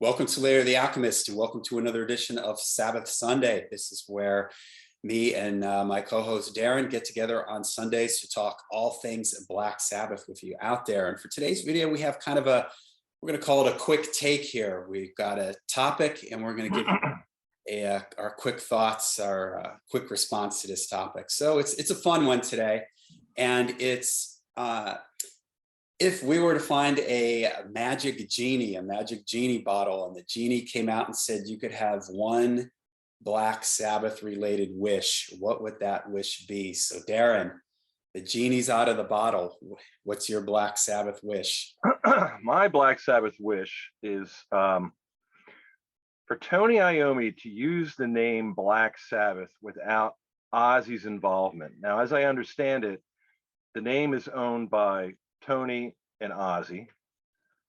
Welcome to Layer the Alchemist, and welcome to another edition of Sabbath Sunday. This is where me and my co-host Darin get together on Sundays to talk all things Black Sabbath with you out there. And for today's video, we have kind of we're going to call it a quick take here. We've got a topic, and we're going to give our quick thoughts, our quick response to this topic. So it's a fun one today, and it's if we were to find a magic genie bottle, and the genie came out and said you could have one Black Sabbath related wish, what would that wish be? So Darin, the genie's out of the bottle. What's your Black Sabbath wish? My Black Sabbath wish is for Tony Iommi to use the name Black Sabbath without Ozzy's involvement. Now, as I understand it, the name is owned by Tony and Ozzy.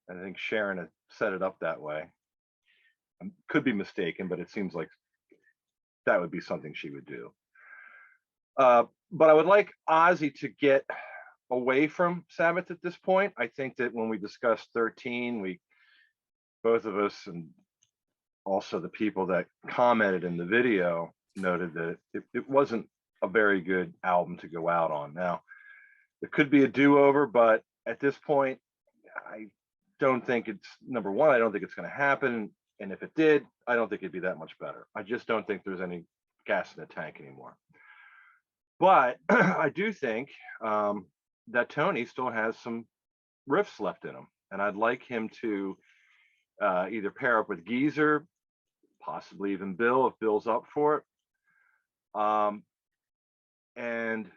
I think Sharon had set it up that way. I could be mistaken, but it seems like that would be something she would do. But I would like Ozzy to get away from Sabbath at this point. I think that when we discussed 13, both of us, and also the people that commented in the video, noted that it wasn't a very good album to go out on. Now, it could be a do-over, but at this point, I don't think it's, number one, I don't think it's going to happen. And if it did, I don't think it'd be that much better. I just don't think there's any gas in the tank anymore. But I do think that Tony still has some riffs left in him. And I'd like him to either pair up with Geezer, possibly even Bill, if Bill's up for it. And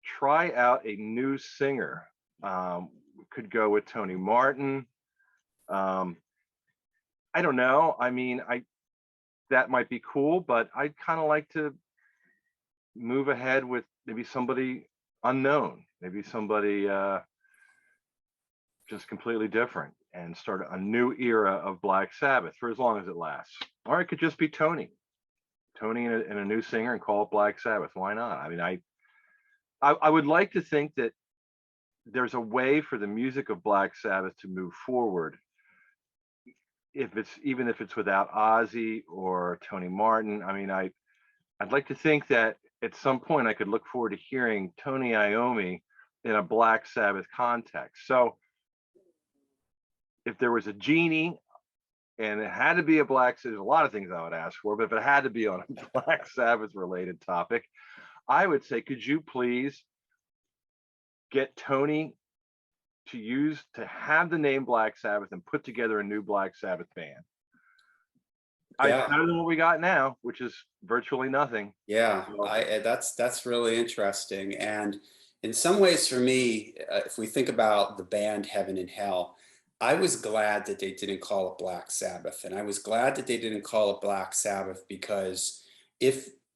try out a new singer. Could go with Tony Martin. I don't know. I mean, that might be cool, but I'd kind of like to move ahead with maybe somebody unknown, maybe somebody just completely different, and start a new era of Black Sabbath for as long as it lasts. Or it could just be Tony and a new singer, and call it Black Sabbath. Why not? I mean, I would like to think that there's a way for the music of Black Sabbath to move forward, even if it's without Ozzy or Tony Martin. I mean, I'd like to think that at some point I could look forward to hearing Tony Iommi in a Black Sabbath context. So if there was a genie and it had to be a Black Sabbath, there's a lot of things I would ask for, but if it had to be on a Black Sabbath related topic, I would say, could you please get Tony to have the name Black Sabbath and put together a new Black Sabbath band? Yeah. Better than what we got now, which is virtually nothing. Yeah, So, that's really interesting. And in some ways, for me, if we think about the band Heaven and Hell, I was glad that they didn't call it Black Sabbath, and I was glad that they didn't call it Black Sabbath because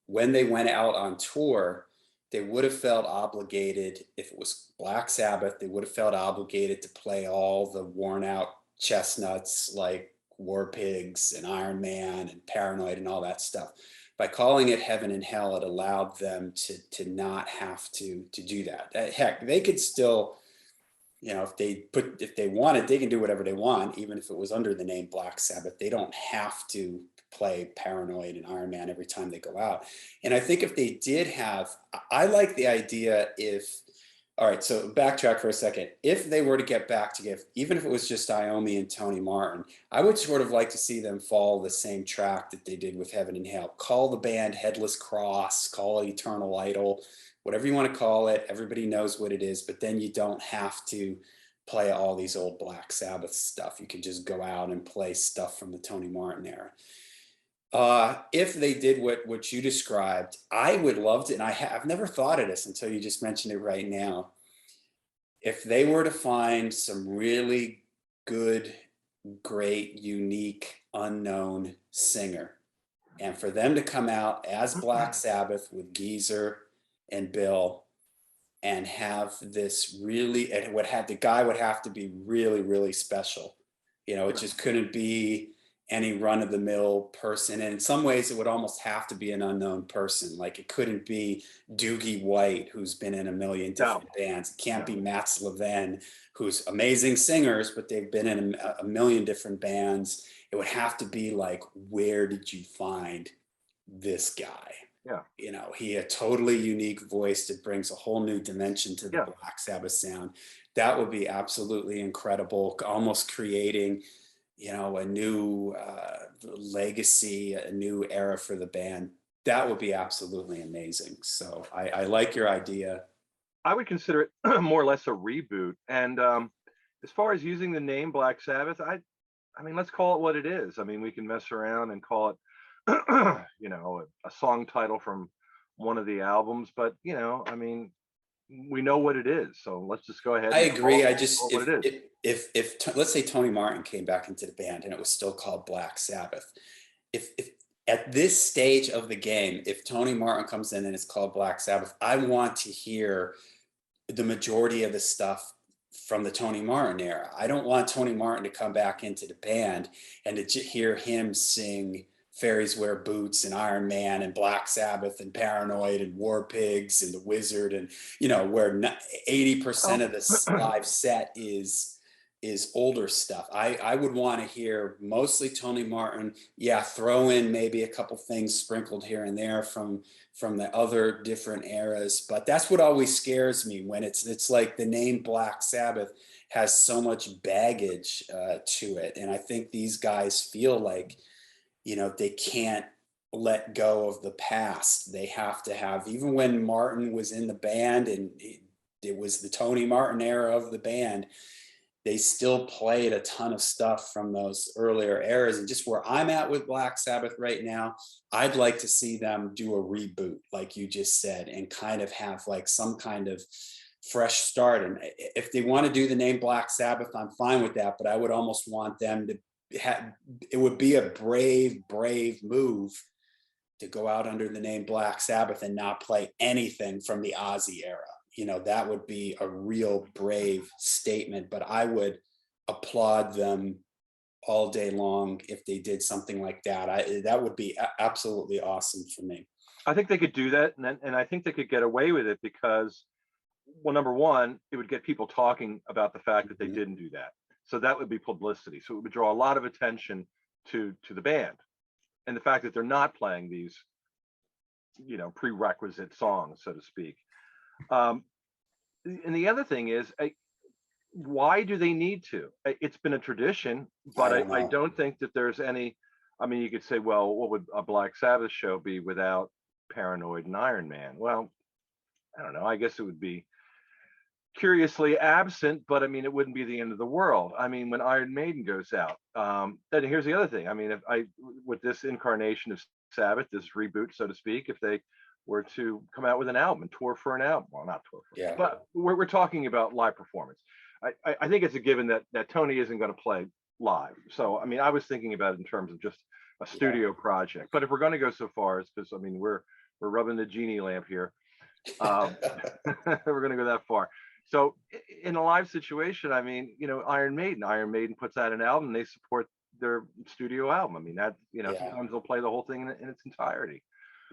when they went out on tour, they would have felt obligated. If it was Black Sabbath, they would have felt obligated to play all the worn out chestnuts like War Pigs and Iron Man and Paranoid and all that stuff. By calling it Heaven and Hell, it allowed them to not have to do that. Heck, they could still, if they wanted, they can do whatever they want, even if it was under the name Black Sabbath. They don't have to play Paranoid and Iron Man every time they go out. And I think if they did I like the idea all right, so backtrack for a second. If they were to get back together, even if it was just Iommi and Tony Martin, I would sort of like to see them follow the same track that they did with Heaven and Hell. Call the band Headless Cross, call it Eternal Idol, whatever you want to call it. Everybody knows what it is, but then you don't have to play all these old Black Sabbath stuff. You can just go out and play stuff from the Tony Martin era. If they did what you described, I would love to, and I've never thought of this until you just mentioned it right now. If they were to find some really good, great, unique, unknown singer, and for them to come out as Black Sabbath with Geezer and Bill, and have this really, the guy would have to be really, really special. It just couldn't be any run-of-the-mill person. And in some ways, it would almost have to be an unknown person. Like it couldn't be Doogie White, who's been in a million No, different bands. It can't no. be Matt Slavin, who's amazing singers, but they've been in a million different bands. It would have to be like, where did you find this guy? Yeah, You know, he had a totally unique voice that brings a whole new dimension to the yeah. Black Sabbath sound. That would be absolutely incredible, almost creating, you know, a new legacy, a new era for the band. That would be absolutely amazing. So I like your idea. I would consider it more or less a reboot. And as far as using the name Black Sabbath, I mean, let's call it what it is. I mean, we can mess around and call it, you know, a song title from one of the albums, but you know, I mean, we know what it is. So let's just go ahead I and agree. I call just it what it is. let's say Tony Martin came back into the band and it was still called Black Sabbath. If at this stage of the game, if Tony Martin comes in and it's called Black Sabbath, I want to hear the majority of the stuff from the Tony Martin era. I don't want Tony Martin to come back into the band and to hear him sing Fairies Wear Boots and Iron Man and Black Sabbath and Paranoid and War Pigs and The Wizard, and you know, where 80% Well, of this live set is older stuff. I would want to hear mostly Tony Martin. Yeah, throw in maybe a couple things sprinkled here and there from the other different eras. But that's what always scares me when it's like the name Black Sabbath has so much baggage to it, and I think these guys feel like, you know, they can't let go of the past. They have to have, even when Martin was in the band and it was the Tony Martin era of the band, they still played a ton of stuff from those earlier eras. And just where I'm at with Black Sabbath right now, I'd like to see them do a reboot, like you just said, and kind of have like some kind of fresh start. And if they want to do the name Black Sabbath, I'm fine with that. But I would almost want them to have, it would be a brave move to go out under the name Black Sabbath and not play anything from the Ozzy era. You know, that would be a real brave statement, but I would applaud them all day long if they did something like that. That would be absolutely awesome for me. I think they could do that, and I think they could get away with it because, well, number one, it would get people talking about the fact that they Mhm. didn't do that. So that would be publicity. So it would draw a lot of attention to the band and the fact that they're not playing these, you know, prerequisite songs, so to speak. Um, and the other thing is, why do they need to? It's been a tradition, I but don't I know. don't think that there's any. I mean, you could say, well, what would a Black Sabbath show be without Paranoid and Iron Man? Well, I don't know. I guess it would be curiously absent, but I mean, it wouldn't be the end of the world. I mean, when Iron Maiden goes out, then here's the other thing. I mean, if I, with this incarnation of Sabbath, this reboot, so to speak, if they were to come out with an album and tour for an album, well, not tour for, Yeah. but we're talking about live performance. I think it's a given that Tony isn't going to play live. So, I mean, I was thinking about it in terms of just a Yeah. studio project. But if we're going to go so far, it's because I mean, we're rubbing the genie lamp here. Um, we're going to go that far. So in a live situation, I mean, you know, Iron Maiden puts out an album, they support their studio album. I mean, that, you know, Yeah. sometimes they'll play the whole thing in its entirety.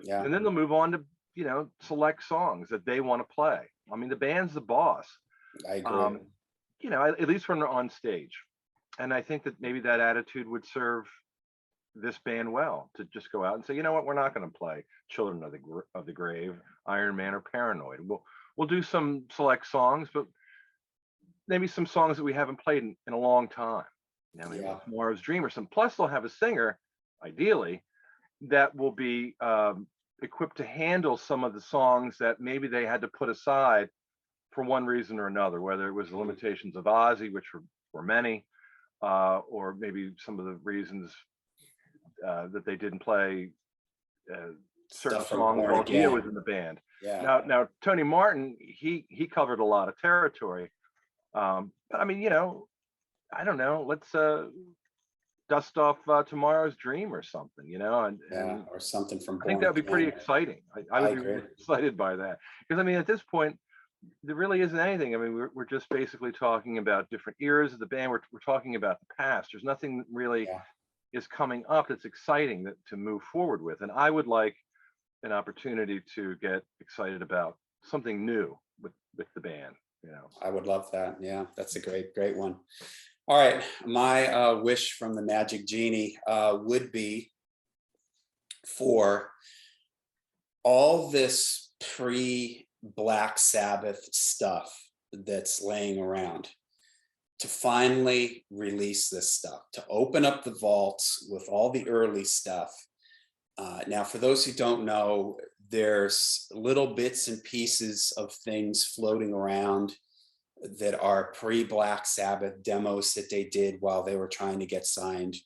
Yeah. And then they'll move on to, you know, select songs that they want to play. I mean, the band's the boss, I agree. um, you know, at least when they're on stage. And I think that maybe that attitude would serve this band well, to just go out and say, you know what, we're not going to play Children of the Grave, Iron Man, or Paranoid. We'll do some select songs, but maybe some songs that we haven't played in a long time. You know, maybe Yeah. Tomorrow's Dream or some. Plus, they'll have a singer, ideally, that will be equipped to handle some of the songs that maybe they had to put aside for one reason or another, whether it was the limitations of Ozzy, which were many, or maybe some of the reasons that they didn't play certain Stuff from songs Born while Dio Again. was in the band. Yeah. Now Tony Martin, he covered a lot of territory. But I mean, you know, I don't know. Let's dust off Tomorrow's Dream or something, you know, Yeah. and Or something from I think Born that would be pretty Again. exciting. I I would be agree. really excited by that because I mean, at this point, there really isn't anything. I mean, we're just basically talking about different eras of the band. We're talking about the past. There's nothing really Yeah. is coming up that's exciting to move forward with. And I would like an opportunity to get excited about something new with the band, you know. I would love that. Yeah, that's a great one. All right, my wish from the Magic Genie would be for all this pre-Black Sabbath stuff that's laying around to finally release this stuff, to open up the vaults with all the early stuff. Now, for those who don't know, there's little bits and pieces of things floating around that are pre-Black Sabbath demos that they did while they were trying to get signed.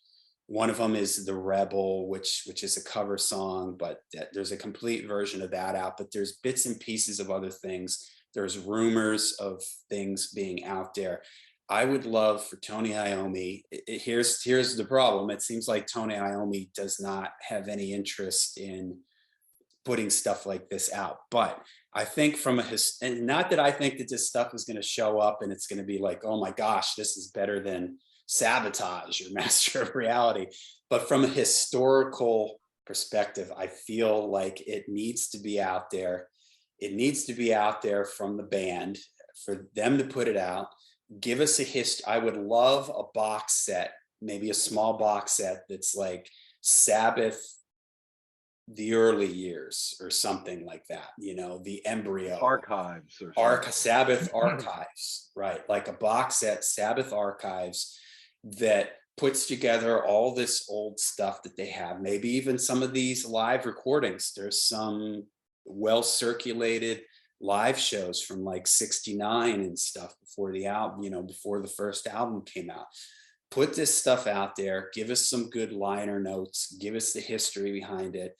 One of them is The Rebel, which is a cover song, but there's a complete version of that out, but there's bits and pieces of other things. There's rumors of things being out there. I would love for Tony Iommi. Here's the problem. It seems like Tony Iommi does not have any interest in putting stuff like this out. But I think and not that I think that this stuff is going to show up and it's going to be like, oh my gosh, this is better than Sabotage or Master of Reality. But from a historical perspective, I feel like it needs to be out there. It needs to be out there from the band for them to put it out. Give us a history. I would love a box set, maybe a small box set that's like Sabbath, the early years or something like that, you know, the embryo Archives or Sabbath archives, right? Like a box set, Sabbath archives, that puts together all this old stuff that they have, maybe even some of these live recordings. There's some well circulated live shows from like 69 and stuff before the album, you know, before the first album came out. Put this stuff out there, give us some good liner notes, give us the history behind it.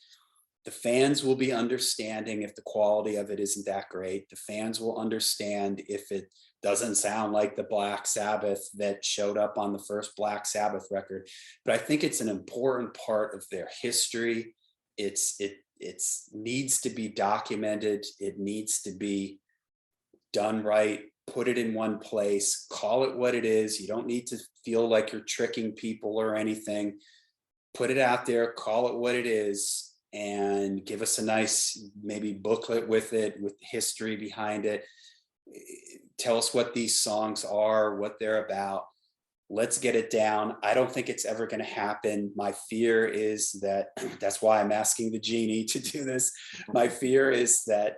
The fans will be understanding if the quality of it isn't that great. The fans will understand if it doesn't sound like the Black Sabbath that showed up on the first Black Sabbath record. But I think it's an important part of their history. It needs to be documented. It needs to be done right. Put it in one place. Call it what it is. You don't need to feel like you're tricking people or anything. Put it out there. Call it what it is. And give us a nice maybe booklet with it, with history behind it. Tell us what these songs are, what they're about. Let's get it down. I don't think it's ever going to happen. My fear is that, that's why I'm asking the Genie to do this. My fear is that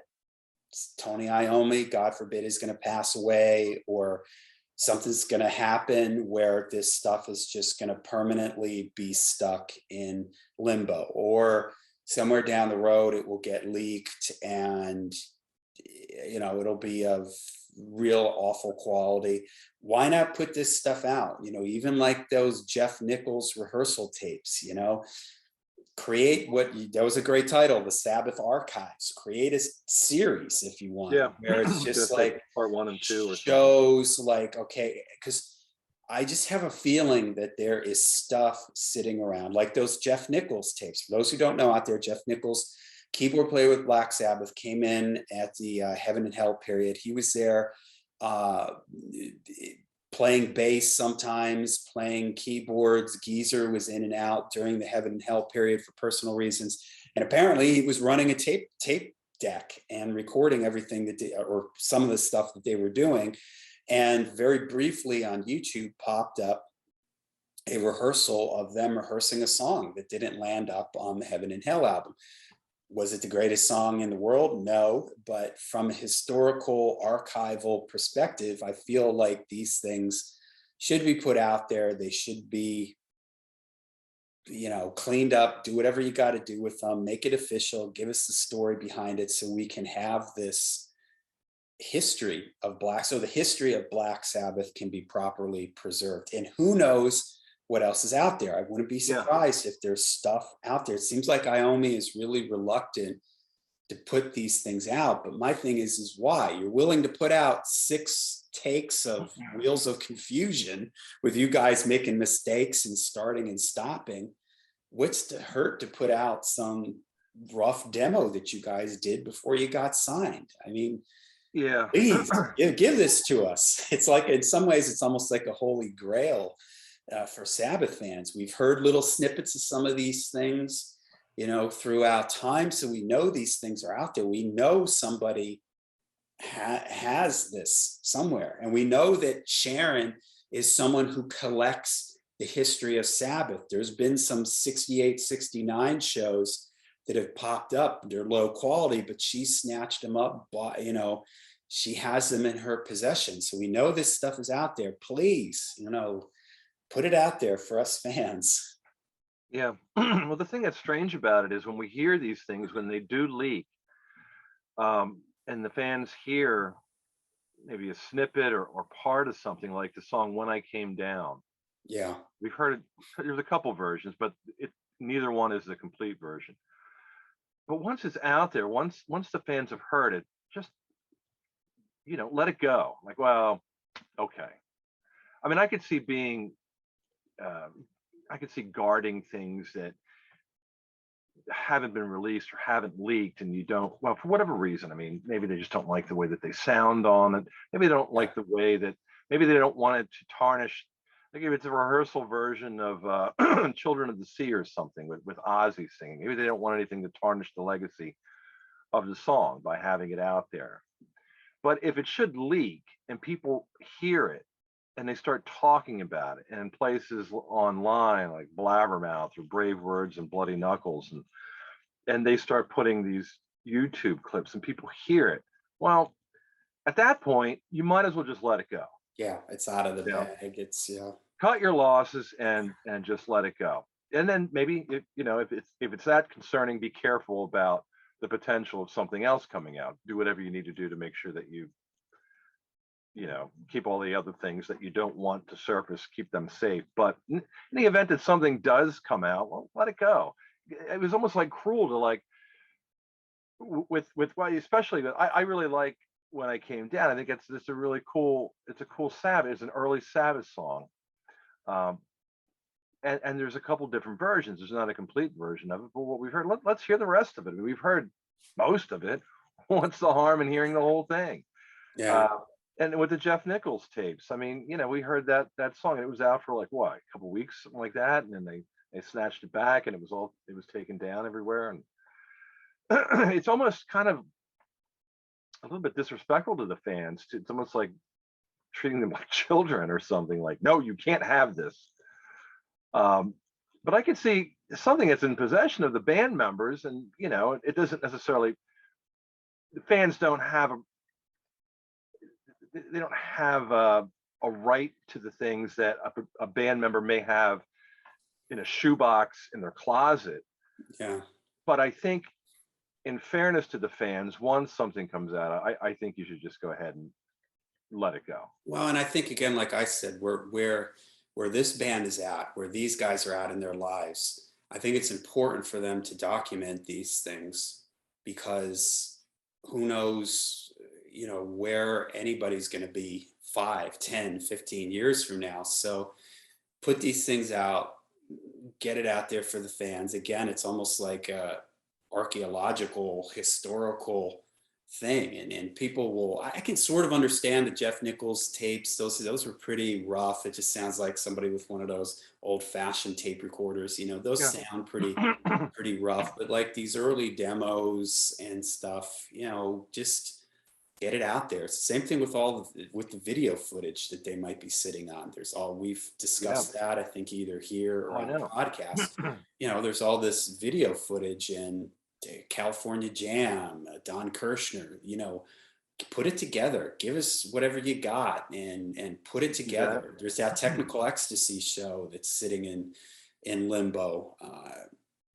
Tony Iommi, God forbid, is going to pass away, or something's going to happen where this stuff is just going to permanently be stuck in limbo, or somewhere down the road it will get leaked and, you know, it'll be of real awful quality. Why not put this stuff out? You know, even like those Jeff Nichols rehearsal tapes, you know, create that was a great title, the Sabbath Archives. Create a series if you want, yeah, where it's just like part 1 and 2 or shows like, okay, because I just have a feeling that there is stuff sitting around like those Jeff Nichols tapes. For those who don't know out there, Jeff Nichols, keyboard player with Black Sabbath, came in at the Heaven and Hell period. He was there playing bass sometimes, playing keyboards. Geezer was in and out during the Heaven and Hell period for personal reasons. And apparently he was running a tape deck and recording everything that or some of the stuff that they were doing. And very briefly on YouTube popped up a rehearsal of them rehearsing a song that didn't land up on the Heaven and Hell album. Was it the greatest song in the world? No, but from a historical archival perspective, I feel like these things should be put out there. They should be, you know, cleaned up. Do whatever you got to do with them. Make it official. Give us the story behind it so we can have this history of so the history of Black Sabbath can be properly preserved. And who knows what else is out there. I wouldn't be surprised if there's stuff out there. It seems like Iommi is really reluctant to put these things out, but my thing is why? You're willing to put out 6 takes of Wheels of Confusion with you guys making mistakes and starting and stopping. What's to hurt to put out some rough demo that you guys did before you got signed? I mean, yeah, please give this to us. It's like, in some ways, it's almost like a holy grail for Sabbath fans. We've heard little snippets of some of these things, throughout time. So we know these things are out there. We know somebody has this somewhere. And we know that Sharon is someone who collects the history of Sabbath. There's been some 68, 69 shows that have popped up. They're low quality, but she snatched them up, she has them in her possession. So we know this stuff is out there. Please, put it out there for us fans. Yeah. Well, the thing that's strange about it is when we hear these things, when they do leak, and the fans hear maybe a snippet or part of something like the song "When I Came Down." Yeah. We've heard it. There's a couple versions, but neither one is the complete version. But once it's out there, once the fans have heard it, just let it go. Like, well, okay. I mean, I could see uh, I could see guarding things that haven't been released or haven't leaked, and you don't, well, for whatever reason. I mean, maybe they just don't like the way that they sound on it. Maybe they don't like the way that, maybe they don't want it to tarnish. Like if it's a rehearsal version of Children of the Sea or something with Ozzy singing, maybe they don't want anything to tarnish the legacy of the song by having it out there. But if it should leak and people hear it and they start talking about it, and in places online like Blabbermouth or Brave Words and Bloody Knuckles, and they start putting these YouTube clips and people hear it, well, at that point, you might as well just let it go. Yeah, it's out of the You know, bag. It's cut your losses and just let it go. And then maybe if it's that concerning, be careful about the potential of something else coming out. Do whatever you need to do to make sure that you keep all the other things that you don't want to surface, keep them safe. But in the event that something does come out, well, let it go. It was almost like cruel to like with well, especially that I really like When I Came Down. I think it's a really cool, it's a cool Sabbath, it's an early Sabbath song. Um, and there's a couple different versions. There's not a complete version of it, but what we've heard, let's hear the rest of it. We've heard most of it. What's the harm in hearing the whole thing? yeah. Uh, and with the Jeff Nichols tapes, I mean, we heard that song. It was out for like what, a couple weeks, something like that, and then they snatched it back, and it was taken down everywhere, and it's almost kind of a little bit disrespectful to the fans. It's almost like treating them like children or something. Like, no, you can't have this. But I can see something that's in possession of the band members, and it doesn't necessarily. The fans don't have they don't have a right to the things that a band member may have in a shoebox in their closet. Yeah. But I think, in fairness to the fans, once something comes out, I think you should just go ahead and let it go. Well, and I think again, like I said, where this band is at, where these guys are at in their lives, I think it's important for them to document these things, because who knows, where anybody's going to be 5, 10, 15 years from now. So put these things out, get it out there for the fans. Again, it's almost like a archaeological, historical thing, and people will, I can sort of understand the Jeff Nichols tapes. Those were pretty rough. It just sounds like somebody with one of those old-fashioned tape recorders. Those Yeah. sound pretty rough. But like these early demos and stuff, just get it out there. It's the same thing with the video footage that they might be sitting on. We've Yeah. discussed that, I think, either here or Oh, I on the know. podcast. There's all this video footage, and California Jam, Don Kirshner, put it together. Give us whatever you got and put it together. Exactly. There's that Technical Ecstasy show that's sitting in limbo.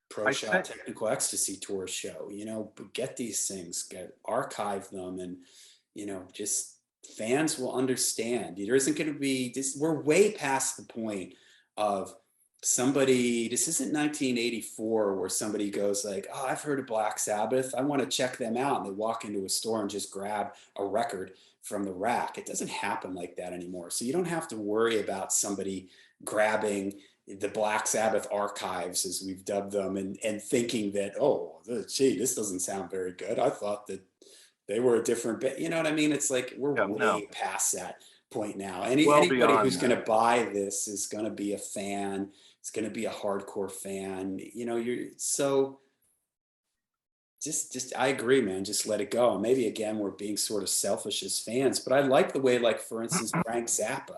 Pro I Shot sent. Technical Ecstasy Tour show, but get these things, archive them, and, just fans will understand. There isn't going to be this, we're way past the point of this isn't 1984 where somebody goes like, oh, I've heard of Black Sabbath, I want to check them out. And they walk into a store and just grab a record from the rack. It doesn't happen like that anymore. So you don't have to worry about somebody grabbing the Black Sabbath archives, as we've dubbed them, and thinking that, oh, gee, this doesn't sound very good. I thought that they were a different bit. You know what I mean? It's like we're Yeah. No. way past that. point now. Well Anybody beyond who's going that. to buy this is going to be a fan. It's going to be a hardcore fan. You know, you're so just I agree, man. Just let it go. And maybe again, we're being sort of selfish as fans, but I like the way, like for instance, Frank Zappa.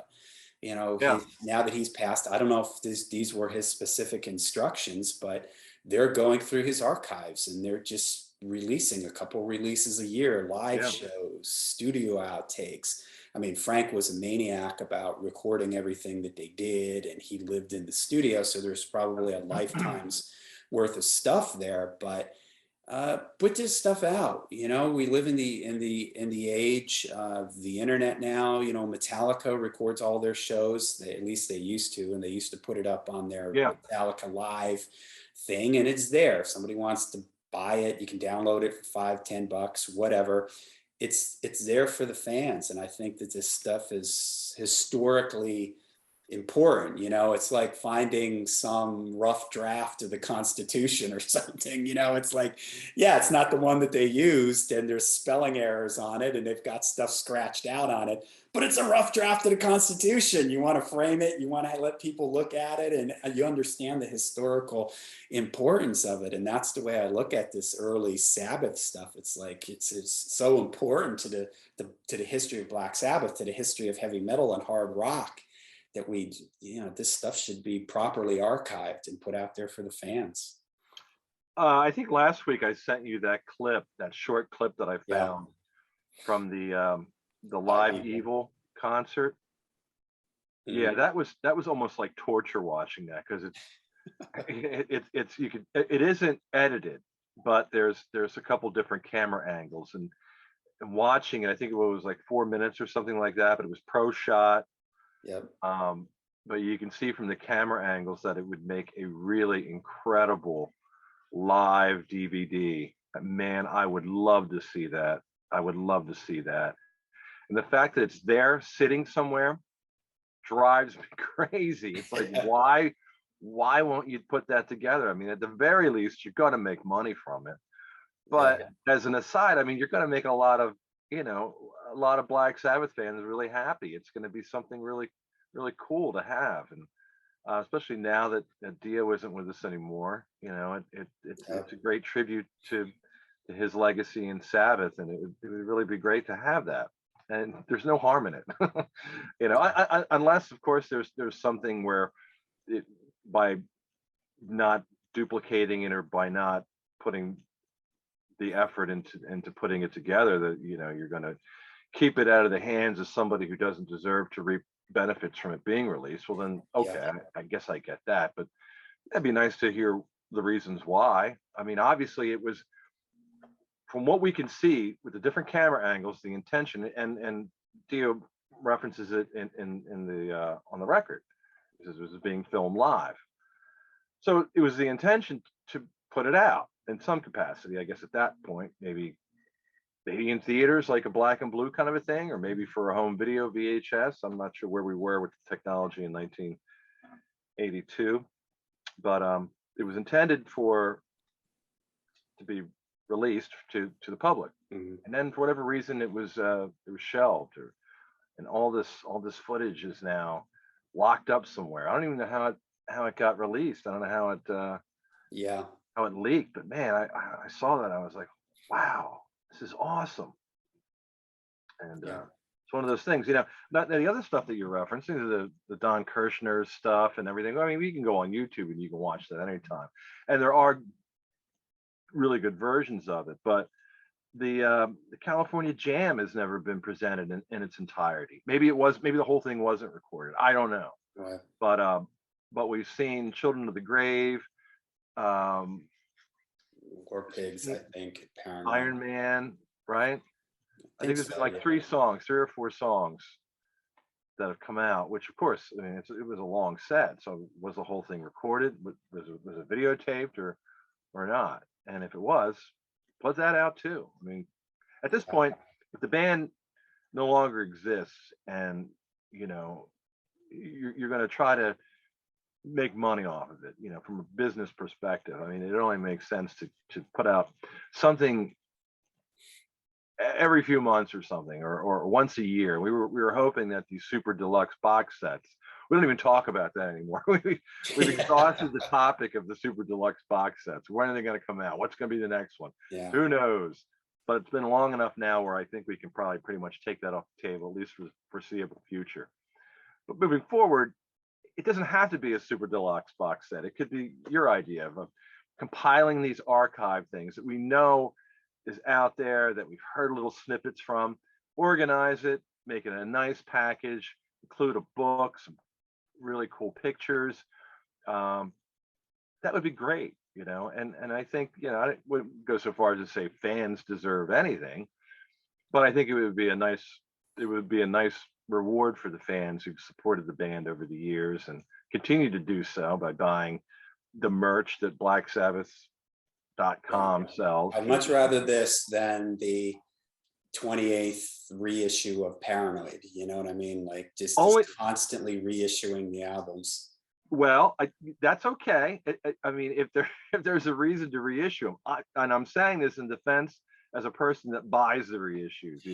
You know, Yeah, now that he's passed, I don't know if these were his specific instructions, but they're going through his archives and they're just releasing a couple releases a year, live yeah, shows, studio outtakes. I mean, Frank was a maniac about recording everything that they did, and he lived in the studio, so there's probably a lifetime's worth of stuff there. But put this stuff out. You know, we live in the age of the internet now. You know, Metallica records all their shows. At least they used to, and they used to put it up on their yeah. Metallica Live thing, and it's there. If somebody wants to buy it, you can download it for $5, $10, whatever. It's there for the fans, and I think that this stuff is historically important. You know, it's like finding some rough draft of the Constitution or something. You know, it's like, yeah, it's not the one that they used, and there's spelling errors on it, and they've got stuff scratched out on it, but it's a rough draft of the Constitution. You want to frame it, you want to let people look at it, and you understand the historical importance of it. And that's the way I look at this early Sabbath stuff. It's like it's so important to the history of Black Sabbath, to the history of heavy metal and hard rock, that we, you know, this stuff should be properly archived and put out there for the fans. I think last week I sent you that clip, that short clip that I Yeah. found from the Live Live Evil. Evil concert. Yeah, Mhm. that was almost like torture watching that, because it's you could, it isn't edited, but there's a couple different camera angles, and watching it, I think it was like 4 minutes or something like that, but it was pro shot. Yep. Um, but you can see from the camera angles that it would make a really incredible live DVD. Man, I would love to see that. I would love to see that. And the fact that it's there sitting somewhere drives me crazy. It's like, why won't you put that together? I mean, at the very least, you're gonna make money from it. Yeah. But as an aside, I mean, you're gonna make a lot of, you know, a lot of Black Sabbath fans really happy. It's gonna be something really, really cool to have. And especially now that Dio isn't with us anymore. You know, Yep. it's a great tribute to his legacy in Sabbath, and it would really be great to have that. And there's no harm in it, you know, unless of course there's something where it, by not duplicating it or by not putting the effort into putting it together, that, you know, you're going to keep it out of the hands of somebody who doesn't deserve to reap benefits from it being released. Well, then, Yeah. okay, I guess I get that, but that'd be nice to hear the reasons why. I mean, obviously, it was, from what we can see with the different camera angles, the intention, and Dio references it in the on the record. He says it was being filmed live, so it was the intention to put it out in some capacity. I guess at that point, maybe in theaters, like a black and blue kind of a thing, or maybe for a home video VHS. I'm not sure where we were with the technology in 1982, but it was intended to be released to the public, Mhm. and then for whatever reason it was shelved, and all this footage is now locked up somewhere. I don't even know how it got released. I don't know Yeah. how it leaked, but man, I saw that. I was like, wow, this is awesome. And Yeah. it's one of those things, you know. Not the other stuff that you're referencing, the Don Kirshner stuff and everything. I mean, we can go on YouTube and you can watch that anytime, and there are really good versions of it. But the California Jam has never been presented in its entirety. Maybe it was. Maybe the whole thing wasn't recorded. I don't know. Right. But we've seen Children of the Grave, um, Or pigs, I think, apparently. Iron Man, right? I I think think there's been so. like Yeah. three or four songs that have come out. Which, of course, I mean, it was a long set. So was the whole thing recorded? Was it videotaped or not? And if it was, put that out too. I mean, at this point, if the band no longer exists, and you know, you're going to try to make money off of it, you know, from a business perspective. I mean, it only makes sense to put out something every few months or something, or once a year. We were hoping that these super deluxe box sets. We don't even talk about that anymore. We've exhausted the topic of the super deluxe box sets. When are they going to come out? What's going to be the next one? Yeah. Who knows? But it's been long enough now where I think we can probably pretty much take that off the table, at least for the foreseeable future. But moving forward, it doesn't have to be a super deluxe box set. It could be your idea of compiling these archive things that we know is out there, that we've heard little snippets from, organize it, make it a nice package, include a book, some really cool pictures. That would be great, and I think, I wouldn't go so far as to say fans deserve anything, but I think it would be a nice reward for the fans who've supported the band over the years and continue to do so by buying the merch that Yeah. blacksabbath.com sells. I'd much rather this than the 28th reissue of Paranoid. You know what I mean? Like just Only constantly reissuing the albums. Well, that's okay. I mean, if if there's a reason to reissue them, and I'm saying this in defense as a person that buys the reissues,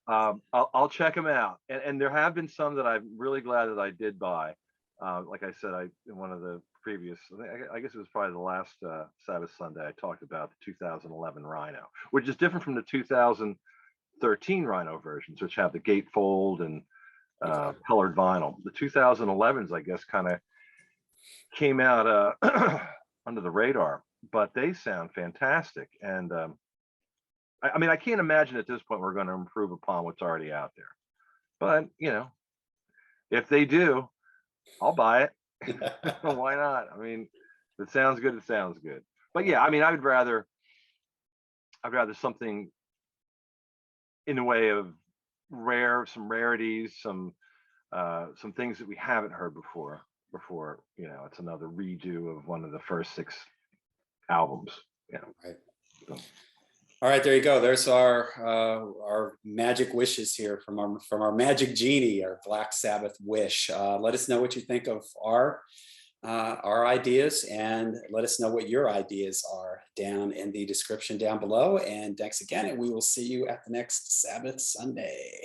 I'll check them out. And there have been some that I'm really glad that I did buy. Like I said, in one of the previous, I guess it was probably the last Sabbath Sunday, I talked about the 2011 Rhino, which is different from the 2013 Rhino versions, which have the gatefold and Okay. colored vinyl. The 2011s, I guess, kind of came out under the radar, but they sound fantastic. And I mean, I can't imagine at this point we're going to improve upon what's already out there. But if they do, I'll buy it. Why not? I mean, if it sounds good, it sounds good. But yeah, I mean, I'd rather something in the way of some rarities, some things that we haven't heard before it's another redo of one of the first 6 albums. Right. So, All right, there you go. There's our magic wishes here from our magic genie, our Black Sabbath wish. Let us know what you think of our ideas, and let us know what your ideas are down in the description down below. And thanks again, and we will see you at the next Sabbath Sunday.